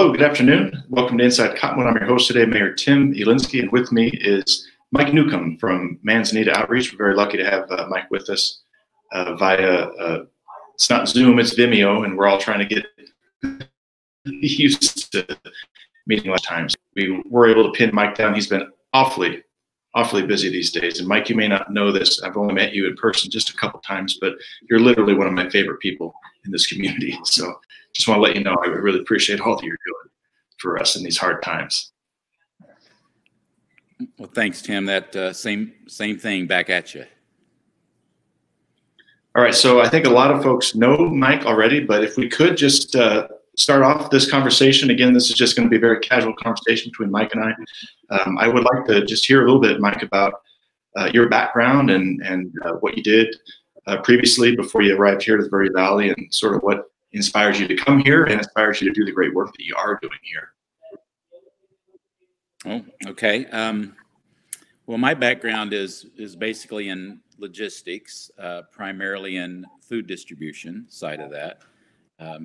Hello, good afternoon. Welcome to Inside Cottonwood. I'm your host today, Mayor Tim Elinski, and with me is Mike Newcomb from Manzanita Outreach. We're very lucky to have Mike with us via, it's not Zoom, it's Vimeo, and we're all trying to get used to meeting last times. We were able to pin Mike down. He's been awfully busy these days. And Mike, you may not know this. I've only met you in person just a couple times, but you're literally one of my favorite people in this community. So just want to let you know, I really appreciate all that you're doing for us in these hard times. Well, thanks, Tim. That same thing back at you. All right. So I think a lot of folks know Mike already, but if we could just start off this conversation. Again, this is just going to be a very casual conversation between Mike and I. I would like to just hear a little bit, Mike, about your background and what you did previously before you arrived here to the Verde Valley, and sort of what inspires you to come here and inspires you to do the great work that you are doing here. Oh, okay. Well, my background is basically in logistics, primarily in food distribution side of that.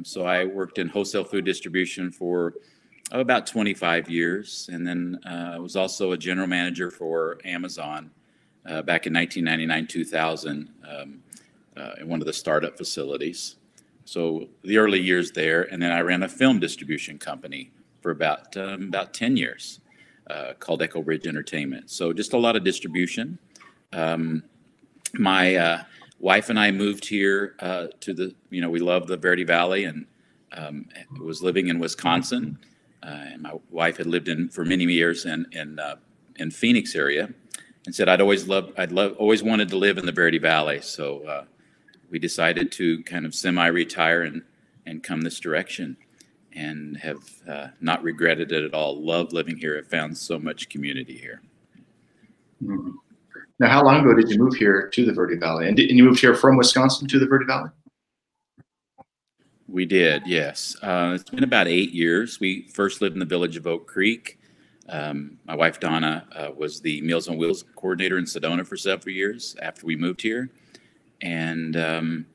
So I worked in wholesale food distribution for about 25 years, and then I was also a general manager for Amazon back in 1999-2000 in one of the startup facilities. So the early years there, and then I ran a film distribution company for about 10 years called Echo Ridge Entertainment. So just a lot of distribution. My wife and I moved here to the, we love the Verde Valley, and was living in Wisconsin. And my wife had lived for many years in Phoenix area, and said I'd always wanted to live in the Verde Valley. So we decided to kind of semi-retire and come this direction, and have not regretted it at all. Love living here. I've found so much community here. Mm-hmm. Now, how long ago did you move here to the Verde Valley? And you moved here from Wisconsin to the Verde Valley? We did, yes. It's been about 8 years. We first lived in the village of Oak Creek. My wife, Donna, was the Meals on Wheels coordinator in Sedona for several years after we moved here. And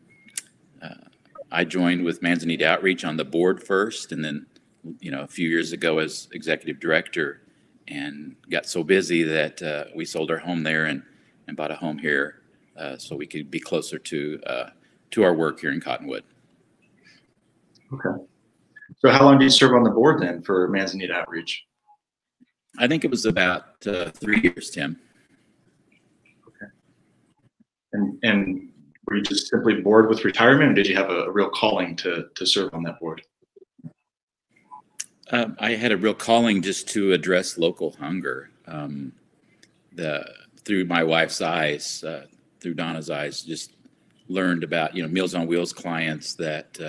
I joined with Manzanita Outreach on the board first, and then, a few years ago as executive director, and got so busy that we sold our home there and bought a home here so we could be closer to our work here in Cottonwood. Okay. So how long did you serve on the board then for Manzanita Outreach? I think it was about 3 years, Tim. Okay. And were you just simply bored with retirement, or did you have a real calling to serve on that board? I had a real calling just to address local hunger. Through my wife's eyes, through Donna's eyes, just learned about Meals on Wheels clients that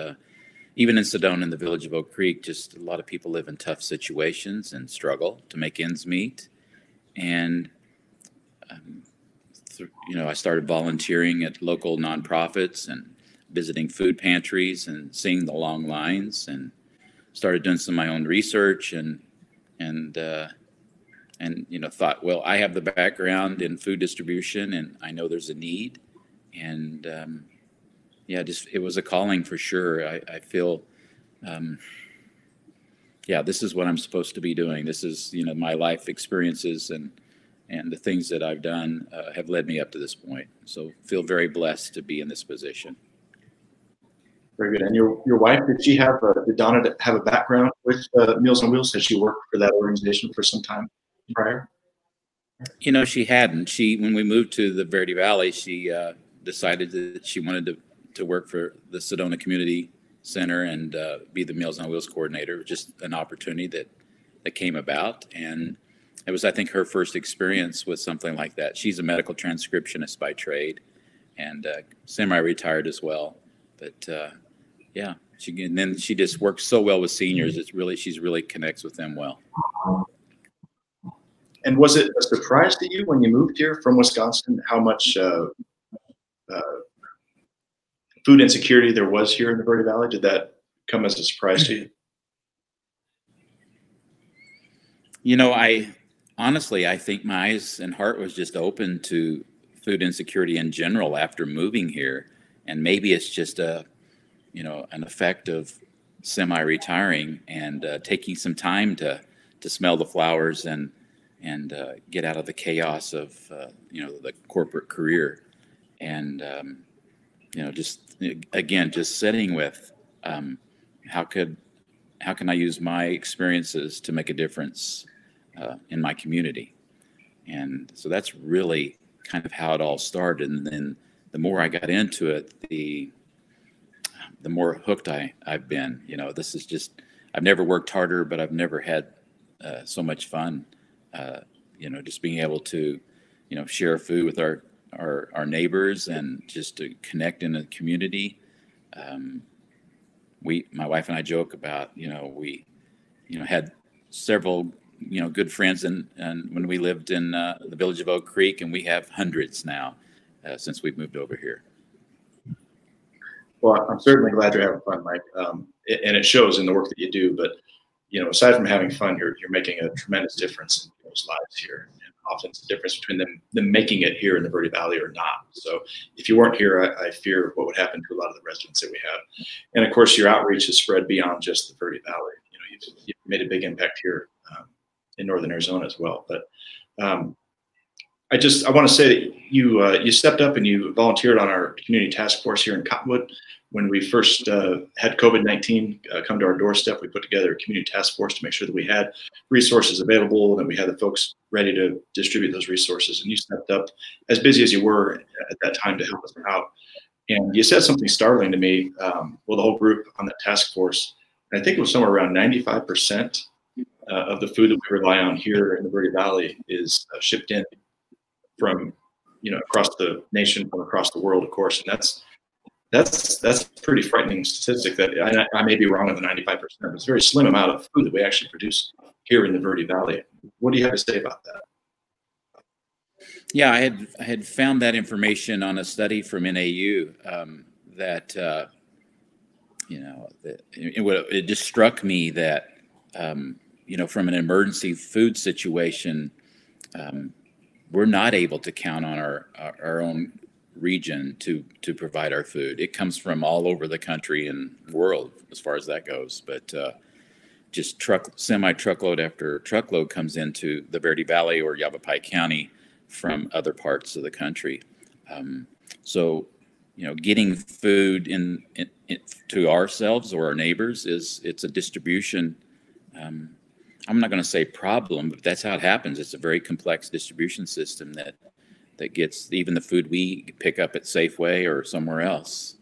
even in Sedona, in the village of Oak Creek, just a lot of people live in tough situations and struggle to make ends meet. And I started volunteering at local nonprofits and visiting food pantries and seeing the long lines, and started doing some of my own research and thought, well, I have the background in food distribution, and I know there's a need, and it was a calling for sure. I feel, this is what I'm supposed to be doing. This is, my life experiences and the things that I've done have led me up to this point. So feel very blessed to be in this position. Very good. And your wife, did Donna have a background with Meals on Wheels? Has she worked for that organization for some time prior? She hadn't. When we moved to the Verde Valley, she decided that she wanted to work for the Sedona Community Center and be the Meals on Wheels coordinator. Just an opportunity that came about, and it was, I think, her first experience with something like that. She's a medical transcriptionist by trade, and semi-retired as well. But then she just works so well with seniors. She's really connects with them well. And was it a surprise to you when you moved here from Wisconsin how much food insecurity there was here in the Verde Valley? Did that come as a surprise to you? I think my eyes and heart was just open to food insecurity in general after moving here. And maybe it's just an effect of semi-retiring and taking some time to smell the flowers and get out of the chaos of the corporate career, and just sitting with how can I use my experiences to make a difference in my community. And so that's really kind of how it all started. And then the more I got into it, the more hooked I've been. This is just, I've never worked harder, but I've never had so much fun. Just being able to, share food with our neighbors and just to connect in a community. My wife and I joke about, we, had several, good friends and when we lived in the village of Oak Creek, and we have hundreds now since we've moved over here. Well, I'm certainly glad you're having fun, Mike. And it shows in the work that you do. But aside from having fun, you're making a tremendous difference in people's lives here. And often it's the difference between them making it here in the Verde Valley or not. So if you weren't here, I fear what would happen to a lot of the residents that we have. And of course, your outreach has spread beyond just the Verde Valley. You've made a big impact here in northern Arizona as well. But I want to say that you stepped up and you volunteered on our community task force here in Cottonwood. When we first had COVID-19 come to our doorstep, we put together a community task force to make sure that we had resources available and that we had the folks ready to distribute those resources. And you stepped up, as busy as you were at that time, to help us out. And you said something startling to me. The whole group on that task force, and I think it was somewhere around 95% of the food that we rely on here in the Verde Valley is shipped in from across the nation, from across the world, of course. And that's a pretty frightening statistic. That I may be wrong on the 95%, but it's a very slim amount of food that we actually produce here in the Verde Valley. What do you have to say about that? Yeah, I had found that information on a study from NAU that it just struck me that from an emergency food situation, we're not able to count on our own region to provide our food. It comes from all over the country and world as far as that goes. But just semi-truckload after truckload comes into the Verde Valley or Yavapai County from other parts of the country. So getting food in to ourselves or our neighbors it's a distribution. I'm not going to say problem, but that's how it happens. It's a very complex distribution system that gets even the food we pick up at Safeway or somewhere else.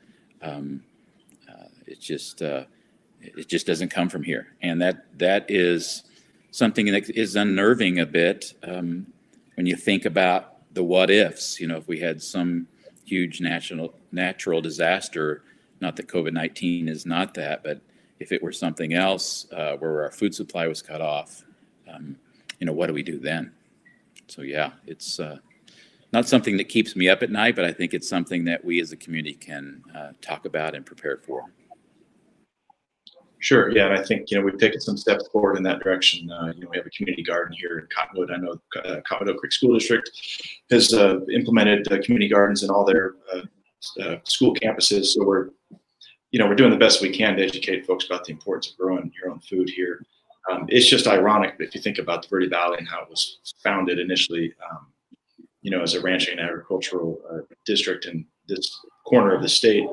It just doesn't come from here, and that is something that is unnerving a bit when you think about the what ifs. If we had some huge natural disaster, not that COVID-19 is not that, but if it were something else where our food supply was cut off, what do we do then? So yeah, it's not something that keeps me up at night, but I think it's something that we as a community can talk about and prepare for. Sure. Yeah, and I think we've taken some steps forward in that direction. We have a community garden here in Cottonwood. I know Cottonwood Oak Creek School District has implemented community gardens in all their school campuses. So we're doing the best we can to educate folks about the importance of growing your own food here. It's just ironic if you think about the Verde Valley and how it was founded initially, as a ranching and agricultural district in this corner of the state.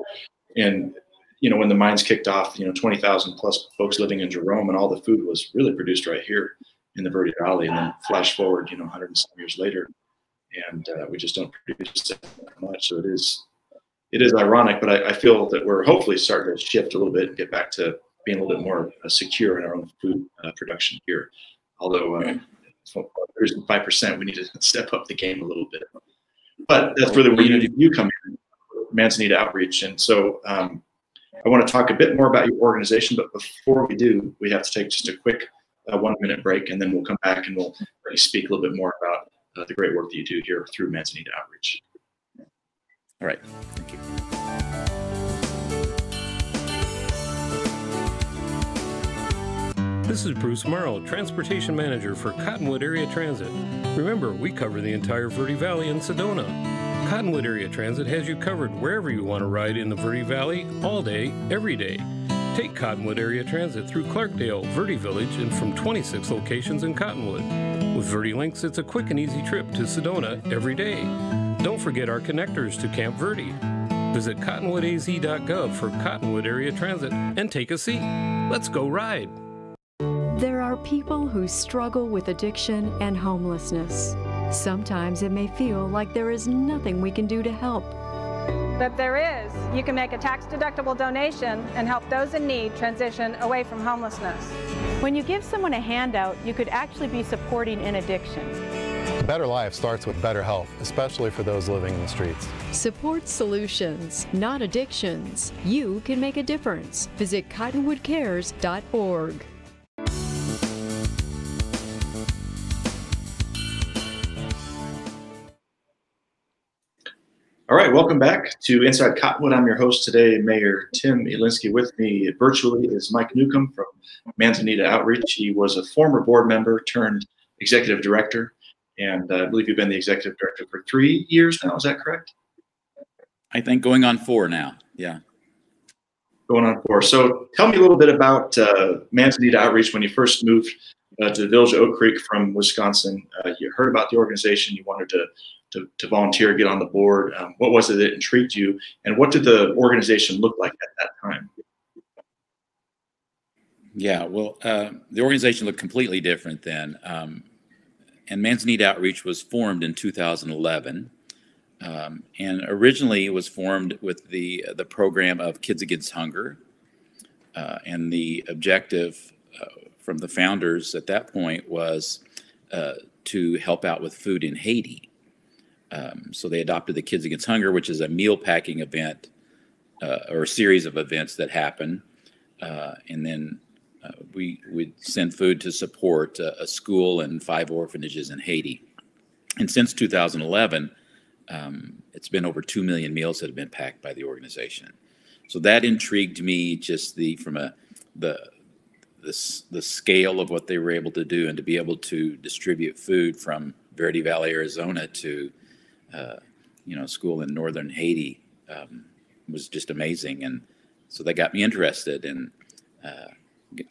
And, when the mines kicked off, 20,000 plus folks living in Jerome, and all the food was really produced right here in the Verde Valley. And then flash forward, 100 and some years later, and we just don't produce that much. So it is ironic, but I feel that we're hopefully starting to shift a little bit and get back to being a little bit more secure in our own food production here. Although there's 5%, we need to step up the game a little bit. But that's really where you come in, Manzanita Outreach. And so I want to talk a bit more about your organization, but before we do, we have to take just a quick 1-minute break, and then we'll come back and we'll let you speak a little bit more about the great work that you do here through Manzanita Outreach. All right. Thank you. This is Bruce Morel, Transportation Manager for Cottonwood Area Transit. Remember, we cover the entire Verde Valley and Sedona. Cottonwood Area Transit has you covered wherever you want to ride in the Verde Valley, all day, every day. Take Cottonwood Area Transit through Clarkdale, Verde Village, and from 26 locations in Cottonwood. With Verde Links, it's a quick and easy trip to Sedona every day. Don't forget our connectors to Camp Verde. Visit cottonwoodaz.gov for Cottonwood Area Transit and take a seat. Let's go ride. There are people who struggle with addiction and homelessness. Sometimes it may feel like there is nothing we can do to help. But there is. You can make a tax-deductible donation and help those in need transition away from homelessness. When you give someone a handout, you could actually be supporting an addiction. A better life starts with better health, especially for those living in the streets. Support solutions, not addictions. You can make a difference. Visit cottonwoodcares.org. All right, welcome back to Inside Cottonwood. I'm your host today, Mayor Tim Elinski. With me virtually is Mike Newcomb from Manzanita Outreach. He was a former board member turned executive director, and I believe you've been the executive director for 3 years now. Is that correct? I think going on 4 now. Yeah. Going on 4. So tell me a little bit about Manzanita Outreach. When you first moved to the village of Oak Creek from Wisconsin, you heard about the organization, you wanted to volunteer, get on the board. What was it that intrigued you, and what did the organization look like at that time? Yeah, well, the organization looked completely different then. And Manzanita Outreach was formed in 2011. And originally it was formed with the program of Kids Against Hunger. And the objective from the founders at that point was to help out with food in Haiti. So they adopted the Kids Against Hunger, which is a meal packing event or a series of events that happen. And then we would send food to support a school and 5 orphanages in Haiti. And since 2011, it's been over 2 million meals that have been packed by the organization. So that intrigued me, just the scale of what they were able to do, and to be able to distribute food from Verde Valley, Arizona to school in northern Haiti was just amazing. And so that got me interested, and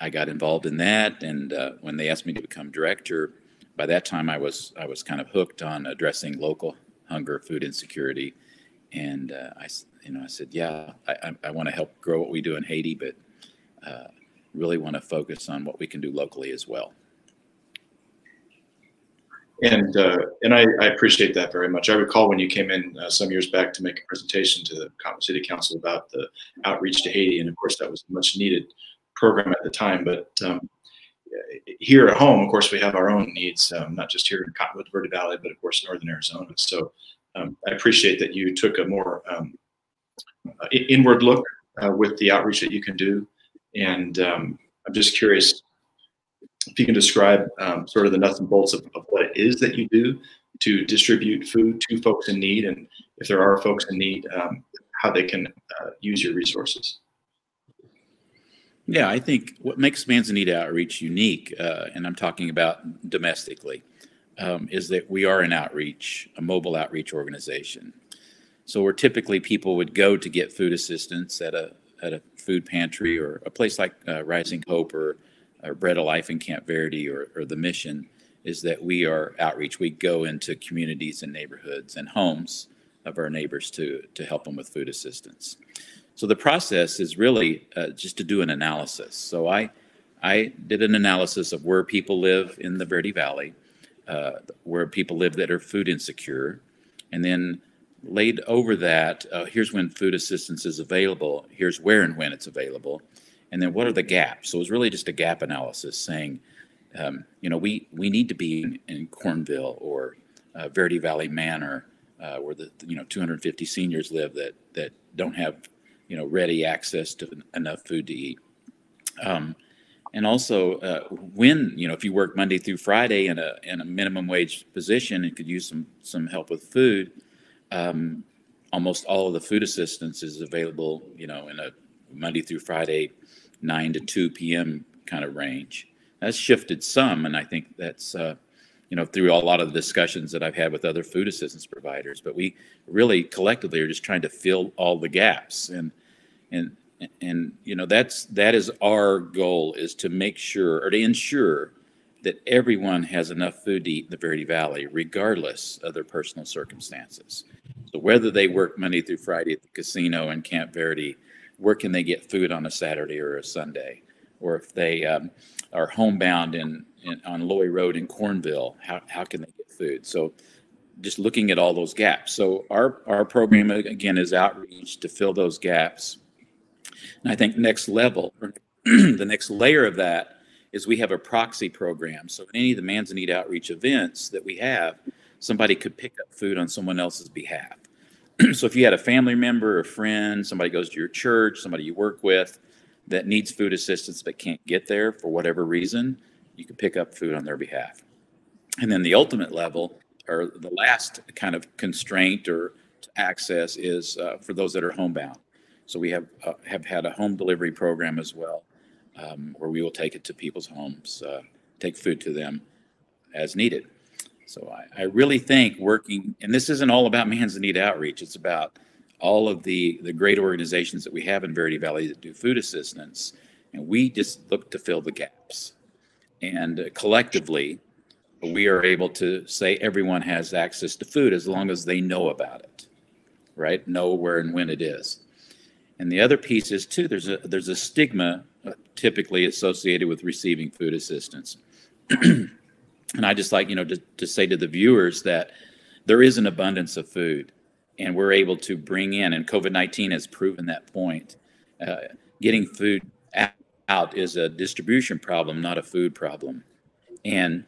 I got involved in that. And when they asked me to become director, by that time I was kind of hooked on addressing local hunger, food insecurity. And I said, yeah, I want to help grow what we do in Haiti, but really want to focus on what we can do locally as well. And I appreciate that very much. I recall when you came in some years back to make a presentation to the Cottonwood City Council about the outreach to Haiti, and of course that was a much needed program at the time. But here at home, of course, we have our own needs, not just here in Cottonwood, Verde Valley, but of course northern Arizona. So I appreciate that you took a more inward look with the outreach that you can do. And I'm just curious if you can describe sort of the nuts and bolts of what it is that you do to distribute food to folks in need, and if there are folks in need, how they can use your resources. Yeah, I think what makes Manzanita Outreach unique, and I'm talking about domestically, is that we are a mobile outreach organization. So where typically people would go to get food assistance at a food pantry or a place like Rising Hope or Bread of Life in Camp Verde or the Mission, is that we are outreach. We go into communities and neighborhoods and homes of our neighbors to help them with food assistance. So the process is really just to do an analysis. So I did an analysis of where people live in the Verde Valley, where people live that are food insecure, and then laid over that, here's when food assistance is available, here's where and when it's available, and then what are the gaps. So it was really just a gap analysis saying, we need to be in Cornville or Verde Valley Manor, where the 250 seniors live that don't have ready access to enough food to eat. And also when, if you work Monday through Friday in a minimum wage position and could use some help with food, almost all of the food assistance is available, in a Monday through Friday, 9 to 2 p.m. kind of range. That's shifted some, and I think that's, through a lot of the discussions that I've had with other food assistance providers, but we really collectively are just trying to fill all the gaps. And And that is our goal, is to make sure, or to ensure, that everyone has enough food to eat in the Verde Valley, regardless of their personal circumstances. So whether they work Monday through Friday at the casino in Camp Verde, where can they get food on a Saturday or a Sunday? Or if they are homebound on Loy Road in Cornville, how can they get food? So just looking at all those gaps. So our program, again, is outreach to fill those gaps. And I think next level, the next layer of that, is we have a proxy program. So in any of the Manzanita outreach events that we have, somebody could pick up food on someone else's behalf. So if you had a family member, a friend, somebody goes to your church, somebody you work with that needs food assistance but can't get there for whatever reason, you can pick up food on their behalf. And then the ultimate level, or the last kind of constraint or to access, is for those that are homebound. So we have had a home delivery program as well, where we will take it to people's homes, take food to them as needed. So I really think working, and this isn't all about Manzanita Outreach, it's about all of the great organizations that we have in Verde Valley that do food assistance, and we just look to fill the gaps. And collectively, we are able to say everyone has access to food as long as they know about it, right? Know where and when it is. And the other piece is, too, there's a stigma typically associated with receiving food assistance. And I just like, to say to the viewers that there is an abundance of food, and we're able to bring in, and COVID-19 has proven that point. Getting food out is a distribution problem, not a food problem. And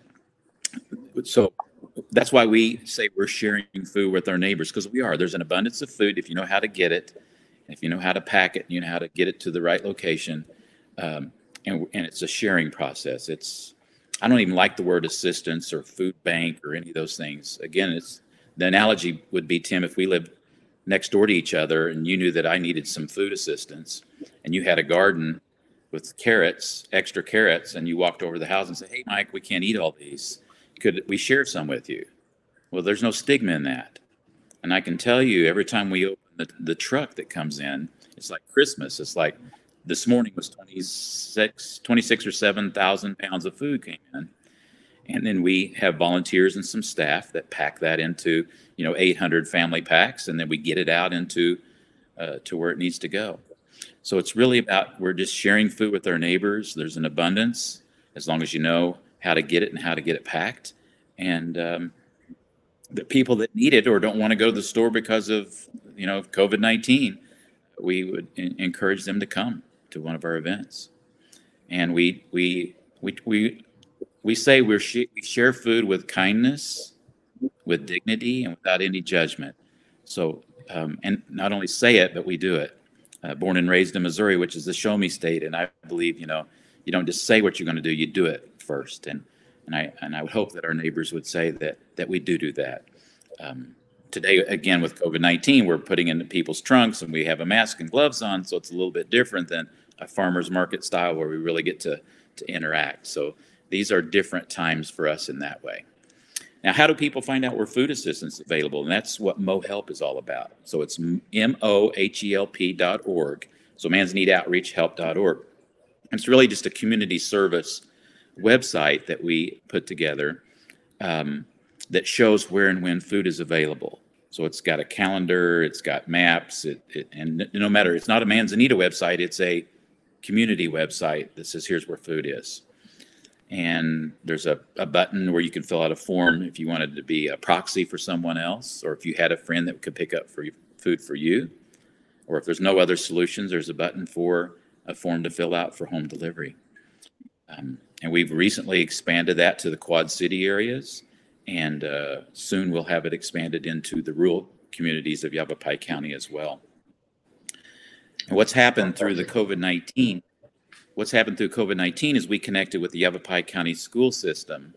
so that's why we say we're sharing food with our neighbors, because we are. There's an abundance of food if you know how to get it, if you know how to pack it, and you know how to get it to the right location. And it's a sharing process. I don't even like the word assistance or food bank or any of those things. Again, the analogy would be, Tim, if we lived next door to each other and you knew that I needed some food assistance and you had a garden with extra carrots, and you walked over to the house and said, "Hey, Mike, we can't eat all these. Could we share some with you?" Well, there's no stigma in that. And I can tell you, every time we open the truck that comes in, it's like Christmas. It's like, this morning was 26 or 7,000 pounds of food came in. And then we have volunteers and some staff that pack that into, 800 family packs, and then we get it out into to where it needs to go. So it's really about, we're just sharing food with our neighbors. There's an abundance, as long as you know how to get it and how to get it packed. And the people that need it or don't want to go to the store because of, COVID-19, we would encourage them to come to one of our events. And we say we share food with kindness, with dignity, and without any judgment. So, and not only say it, but we do it. Born and raised in Missouri, which is the show me state, and I believe, you don't just say what you're going to do, you do it first. And I would hope that our neighbors would say that we do that. Today, again, with COVID-19, we're putting into people's trunks and we have a mask and gloves on, so it's a little bit different than a farmer's market style where we really get to interact. So these are different times for us in that way. Now, how do people find out where food assistance is available? And that's what MoHelp is all about. So it's MoHelp.org. So ManzanitaOutreachHelp.org. It's really just a community service website that we put together that shows where and when food is available. So it's got a calendar, it's got maps, and no matter, it's not a Manzanita website, it's a community website that says here's where food is. And there's a button where you can fill out a form if you wanted to be a proxy for someone else, or if you had a friend that could pick up food for you, or if there's no other solutions, there's a button for a form to fill out for home delivery. And we've recently expanded that to the Quad City areas, and soon we'll have it expanded into the rural communities of Yavapai County as well. And what's happened through COVID-19 is we connected with the Yavapai County school system.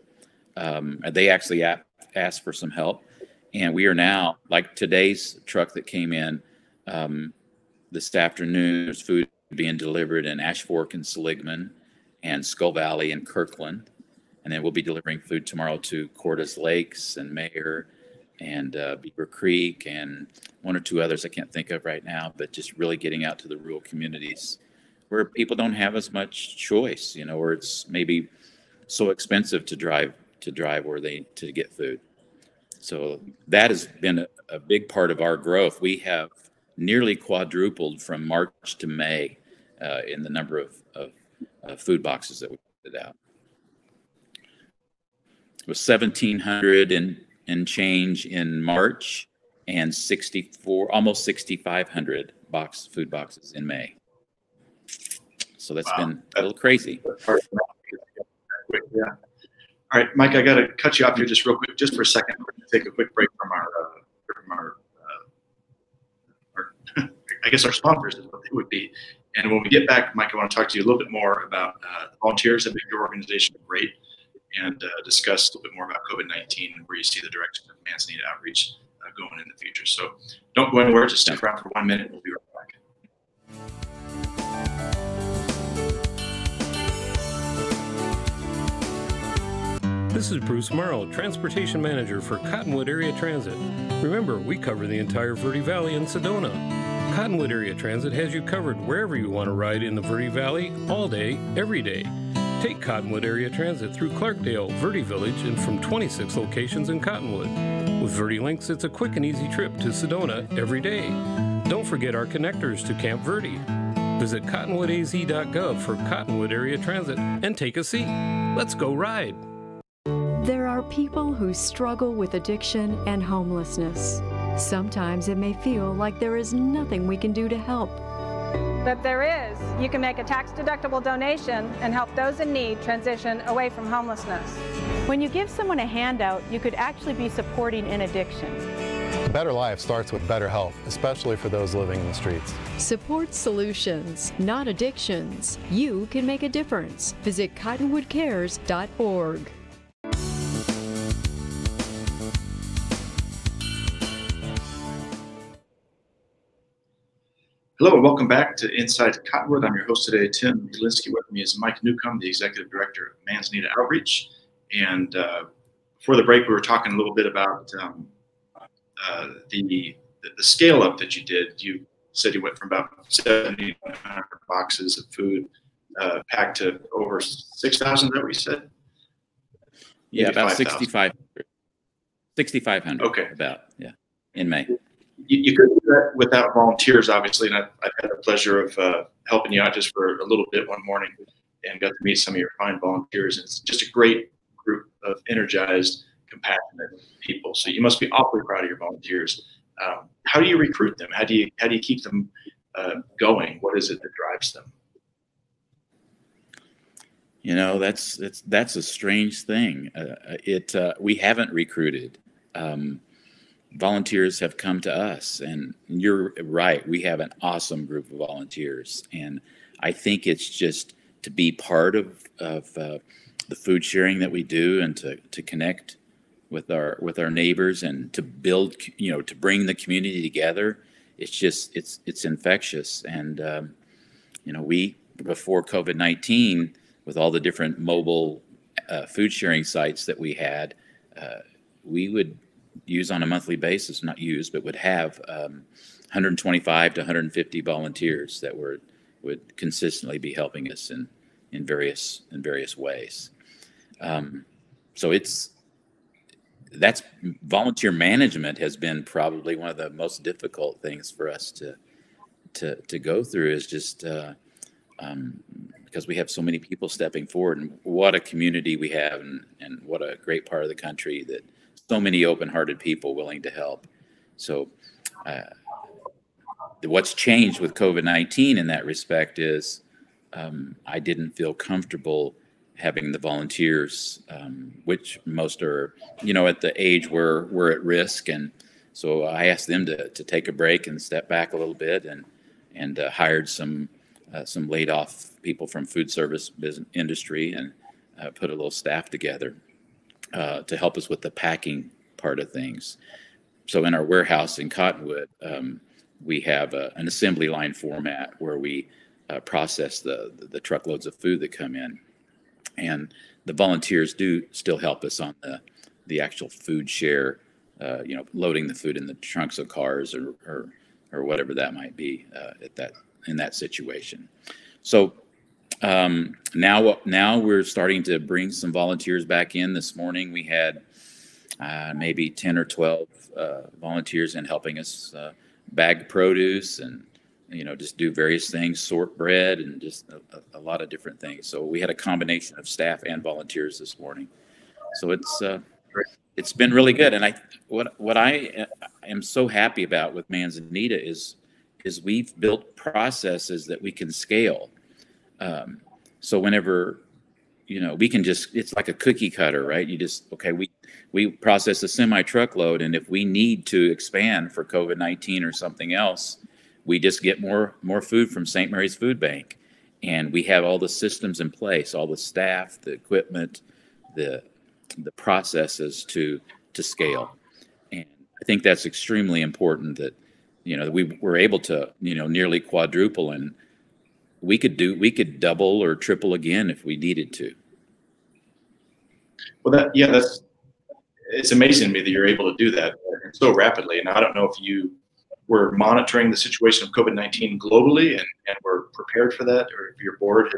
They actually asked for some help, and we are now, like today's truck that came in this afternoon, there's food being delivered in Ash Fork and Seligman and Skull Valley and Kirkland. And then we'll be delivering food tomorrow to Cordes Lakes and Mayor and Beaver Creek and one or two others I can't think of right now, but just really getting out to the rural communities where people don't have as much choice, where it's maybe so expensive to drive where to get food. So that has been a big part of our growth. We have nearly quadrupled from March to May in the number of food boxes that we put out. It was 1,700 and change in March, and almost 6,500 food boxes in May. So that's been a little crazy. Yeah. All right, Mike, I got to cut you off here just real quick, just for a second. We're going to take a quick break from our I guess our sponsors is what they would be. And when we get back, Mike, I want to talk to you a little bit more about the volunteers that make your organization great, and discuss a little bit more about COVID-19 and where you see the direction of Manzanita outreach going in the future. So don't go anywhere, just stick around for 1 minute. We'll be right back. This is Bruce Morel, Transportation Manager for Cottonwood Area Transit. Remember, we cover the entire Verde Valley and Sedona. Cottonwood Area Transit has you covered wherever you want to ride in the Verde Valley, all day, every day. Take Cottonwood Area Transit through Clarkdale, Verde Village, and from 26 locations in Cottonwood. With Verde Links, it's a quick and easy trip to Sedona every day. Don't forget our connectors to Camp Verde. Visit cottonwoodaz.gov for Cottonwood Area Transit and take a seat. Let's go ride. There are people who struggle with addiction and homelessness. Sometimes it may feel like there is nothing we can do to help. But there is. You can make a tax-deductible donation and help those in need transition away from homelessness. When you give someone a handout, you could actually be supporting an addiction. A better life starts with better health, especially for those living in the streets. Support solutions, not addictions. You can make a difference. Visit cottonwoodcares.org. Hello and welcome back to Inside Cottonwood. I'm your host today, Tim Elinski. With me is Mike Newcomb, the Executive Director of Manzanita Outreach. And before the break, we were talking a little bit about the scale up that you did. You said you went from about 7,500 boxes of food packed to over 6,000. Is that what you said? Yeah, maybe about 6,500. 6,500. Okay. In May. You could do that without volunteers, obviously, and I've had the pleasure of helping you out just for a little bit one morning and got to meet some of your fine volunteers. It's just a great group of energized, compassionate people. So you must be awfully proud of your volunteers. How do you recruit them? How do you keep them going? What is it that drives them? That's a strange thing. We haven't recruited. Volunteers have come to us, and you're right. We have an awesome group of volunteers, and I think it's just to be part of the food sharing that we do, and to connect with our neighbors, and to build, to bring the community together. It's infectious, and we, before COVID-19, with all the different mobile food sharing sites that we had, we would use on a monthly basis, not use, but would have 125 to 150 volunteers that would consistently be helping us in various ways. So that's volunteer management has been probably one of the most difficult things for us to go through, is just because we have so many people stepping forward, and what a community we have, and what a great part of the country that so many open-hearted people willing to help. So what's changed with COVID-19 in that respect is I didn't feel comfortable having the volunteers, which most are, at the age where we're at risk. And so I asked them to take a break and step back a little bit, and hired some laid off people from food service industry, and put a little staff together to help us with the packing part of things. So in our warehouse in Cottonwood, we have an assembly line format where we process the truckloads of food that come in. And the volunteers do still help us on the actual food share loading the food in the trunks of cars or whatever that might be in that situation. So now we're starting to bring some volunteers back in. This morning we had maybe 10 or 12 volunteers in helping us bag produce and just do various things, sort bread, and just a lot of different things. So we had a combination of staff and volunteers this morning. So it's been really good. And what I am so happy about with Manzanita is we've built processes that we can scale. So whenever we can it's like a cookie cutter, right? We process a semi-truckload, and if we need to expand for COVID-19 or something else, we just get more food from St. Mary's Food Bank, and we have all the systems in place, all the staff, the equipment, the processes to scale. And I think that's extremely important that we were able to nearly quadruple, and we could double or triple again if we needed to. Well, it's amazing to me that you're able to do that so rapidly. And I don't know if you were monitoring the situation of COVID-19 globally and were prepared for that, or if your board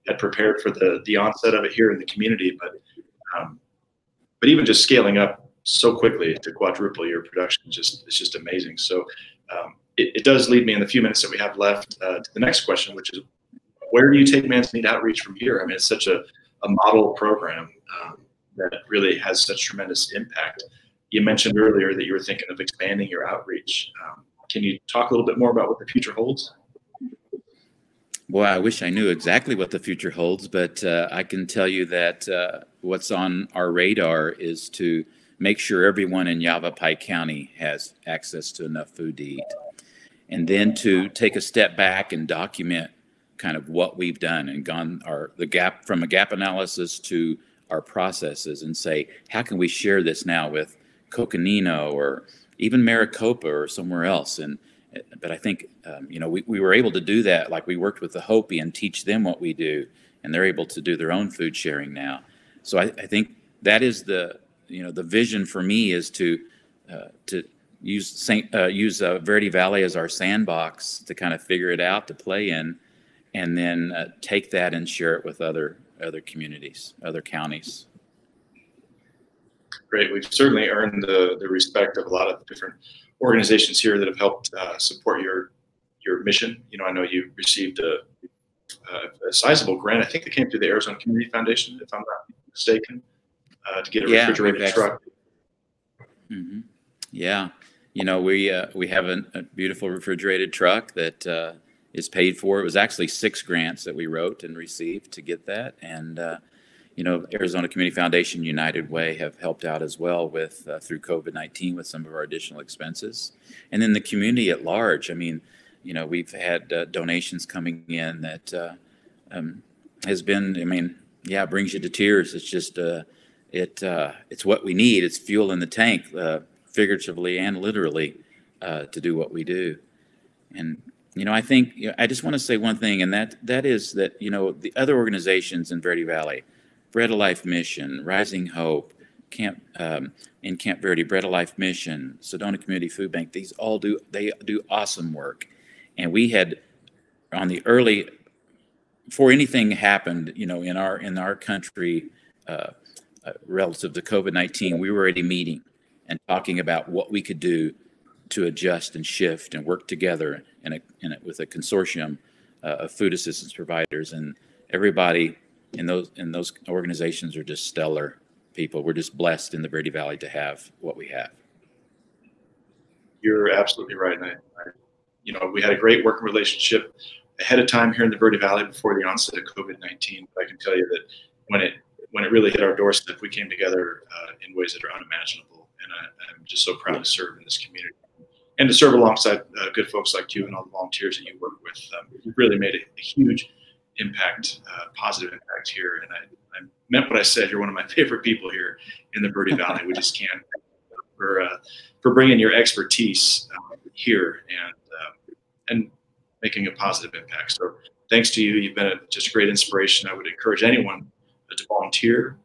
had prepared for the onset of it here in the community. But even just scaling up so quickly to quadruple your production it's just amazing. So it does lead me in the few minutes that we have left to the next question, which is, where do you take Manzanita Outreach from here? I mean, it's such a model program that really has such tremendous impact. You mentioned earlier that you were thinking of expanding your outreach. Can you talk a little bit more about what the future holds? Well, I wish I knew exactly what the future holds, but I can tell you that what's on our radar is to make sure everyone in Yavapai County has access to enough food to eat. And then to take a step back and document kind of what we've done and gone from a gap analysis to our processes, and say, how can we share this now with Coconino or even Maricopa or somewhere else? But I think, we were able to do that. Like, we worked with the Hopi and teach them what we do, and they're able to do their own food sharing now. So I think that is the vision for me, is to use Verde Valley as our sandbox to kind of figure it out, to play in, and then take that and share it with other communities, other counties. Great. We've certainly earned the respect of a lot of different organizations here that have helped support your mission. I know you received a sizable grant. I think it came through the Arizona Community Foundation, if I'm not mistaken, to get a refrigerated truck. Mm-hmm. Yeah. We have a beautiful refrigerated truck that is paid for. It was actually 6 grants that we wrote and received to get that. And, Arizona Community Foundation, United Way have helped out as well with through COVID-19 with some of our additional expenses. And then the community at large. I mean, we've had donations coming in that has been, brings you to tears. It's just, it's what we need. It's fuel in the tank, figuratively and literally, to do what we do. And, I think, I just want to say one thing, and that is that, the other organizations in Verde Valley, Bread of Life Mission, Rising Hope, in Camp Verde, Bread of Life Mission, Sedona Community Food Bank, they do awesome work. And we had before anything happened, in our country, relative to COVID-19, we were already meeting and talking about what we could do to adjust and shift and work together with a consortium of food assistance providers. And everybody in those organizations are just stellar people. We're just blessed in the Verde Valley to have what we have. You're absolutely right. And we had a great working relationship ahead of time here in the Verde Valley before the onset of COVID-19. But I can tell you that when it really hit our doorstep, we came together in ways that are unimaginable. And I'm just so proud to serve in this community and to serve alongside good folks like you and all the volunteers that you work with. You've really made a huge impact, positive impact here. And I meant what I said. You're one of my favorite people here in the Verde Valley. We just can't for bringing your expertise here and making a positive impact. So thanks to you. You've been just a great inspiration. I would encourage anyone to volunteer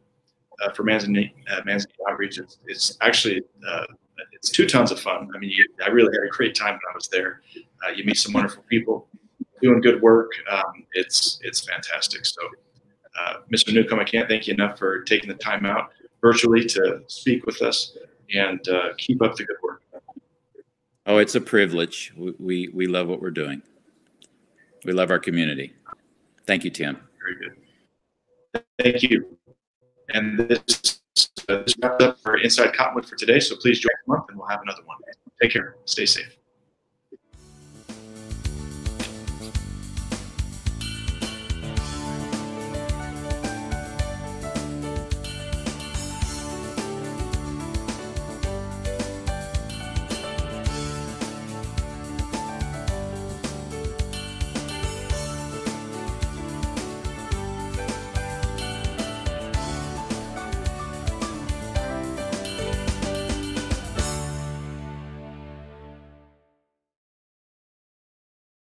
for Manzanita Outreach. It's actually a it's 2 tons of fun. I mean, I really had a great time when I was there. You meet some wonderful people doing good work. It's fantastic. So, Mr. Newcomb, I can't thank you enough for taking the time out virtually to speak with us, and keep up the good work. Oh, it's a privilege. We love what we're doing. We love our community. Thank you, Tim. Very good. Thank you. And this wraps up our Inside Cottonwood for today. So please join us next month, and we'll have another one. Take care. Stay safe.